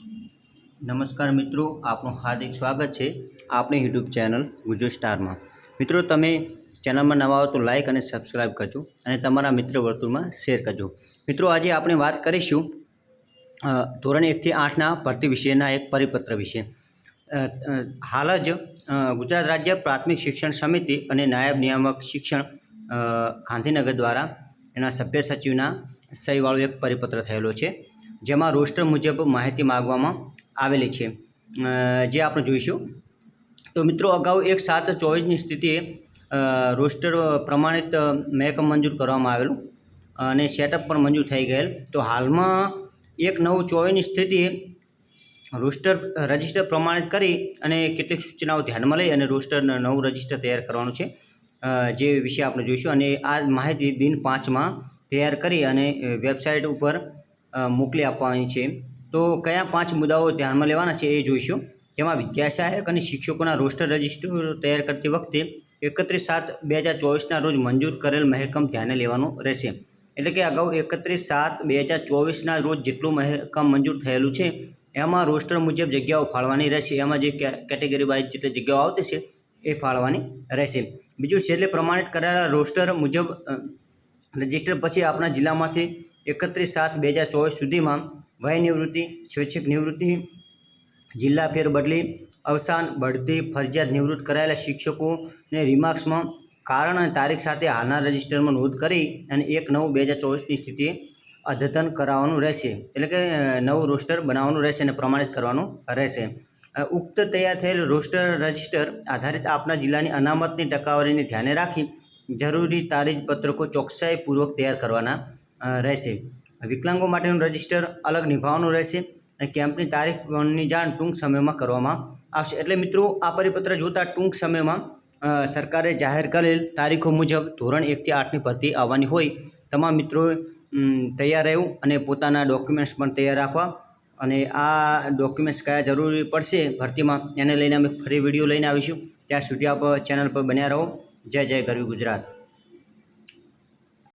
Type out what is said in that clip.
નમસ્કાર મિત્રો, આપનું હાર્દિક સ્વાગત છે આપણી યુટ્યુબ ચેનલ ગુજરાત સ્ટારમાં। મિત્રો, તમે ચેનલમાં નવા હો તો લાઇક અને સબસ્ક્રાઇબ કરજો અને તમારા મિત્ર વર્તુળમાં શેર કરજો। મિત્રો, આજે આપણે વાત કરીશું ધોરણ 1 થી 8ના ભરતી વિશેના એક પરિપત્ર વિશે। હાલ જ ગુજરાત રાજ્ય પ્રાથમિક શિક્ષણ સમિતિ અને નાયબ નિયામક શિક્ષણ ગાંધીનગર દ્વારા એના સભ્ય સચિવના સહીવાળો એક પરિપત્ર થયેલો છે, જેમાં રોસ્ટર મુજબ માહિતી માગવામાં આવેલી છે, જે આપણે જોઈશું। તો મિત્રો, અગાઉ 1/7/24ની સ્થિતિએ રોસ્ટર પ્રમાણિત મહેકમ મંજૂર કરવામાં આવેલું અને સેટઅપ પણ મંજૂર થઈ ગયેલ। તો હાલમાં 1/9/24ની સ્થિતિએ રોસ્ટર રજિસ્ટર પ્રમાણિત કરી અને કેટલીક સૂચનાઓ ધ્યાનમાં લઈ અને રોસ્ટર નવું રજિસ્ટર તૈયાર કરવાનું છે, જે વિશે આપણે જોઈશું। અને આ માહિતી દિન 5માં તૈયાર કરી અને વેબસાઇટ ઉપર મોકલી આપવાની છે। તો કયા 5 મુદ્દાઓ ધ્યાનમાં લેવાના છે એ જોઈશું। તેમાં વિદ્યા સહાયક અને શિક્ષકોના રોસ્ટર રજિસ્ટર તૈયાર કરતી વખતે 31/7/2024ના રોજ મંજૂર કરેલ મહેકમ ધ્યાને લેવાનું રહેશે। એટલે કે અગાઉ 31/7/2024ના રોજ જેટલું મહેકમ મંજૂર થયેલું છે એમાં રોસ્ટર મુજબ જગ્યાઓ ફાળવાની રહેશે। એમાં જે કેટેગરી વાઇઝ જેટલી જગ્યાઓ આવતી છે એ ફાળવાની રહેશે। બીજું, છેલ્લે પ્રમાણિત કરેલા રોસ્ટર મુજબ રજિસ્ટર પછી આપણા જિલ્લામાંથી 31/7/2024 સુધીમાં વય નિવૃત્તિ, સ્વૈચ્છિક નિવૃત્તિ, જિલ્લા ફેરબદલી, અવસાન, બઢતી, ફરજિયાત નિવૃત્ત કરાયેલા શિક્ષકોને રિમાર્ક્સમાં કારણ અને તારીખ સાથે હાલના રજિસ્ટરમાં નોંધ કરી અને 1/9/2024ની સ્થિતિએ અદ્યતન કરાવવાનું રહેશે। એટલે કે નવું રોસ્ટર બનાવવાનું રહેશે અને પ્રમાણિત કરવાનું રહેશે। ઉક્ત તૈયાર થયેલ રોસ્ટર રજિસ્ટર આધારિત આપના જિલ્લાની અનામતની ટકાવારીને ધ્યાને રાખી જરૂરી તારીખપત્રકો ચોકસાઈપૂર્વક તૈયાર કરવાના રહેશે। વિકલાંગો માટેનું રજિસ્ટર અલગ નિભાવવાનું રહેશે અને કેમ્પની તારીખની જાણ ટૂંક સમયમાં કરવામાં આવશે। એટલે મિત્રો, આ પરિપત્ર જોતાં ટૂંક સમયમાં સરકારે જાહેર કરેલ તારીખો મુજબ ધોરણ 1 થી 8ની ભરતી આવવાની હોય। તમામ મિત્રોએ તૈયાર રહેવું અને પોતાના ડોક્યુમેન્ટ્સ પણ તૈયાર રાખવા। અને આ ડોક્યુમેન્ટ્સ કયા જરૂરી પડશે ભરતીમાં એને લઈને અમે ફરી વિડીયો લઈને આવીશું। ત્યાં સુધી આપ ચેનલ પર બન્યા રહો। જય જય ગરવી ગુજરાત।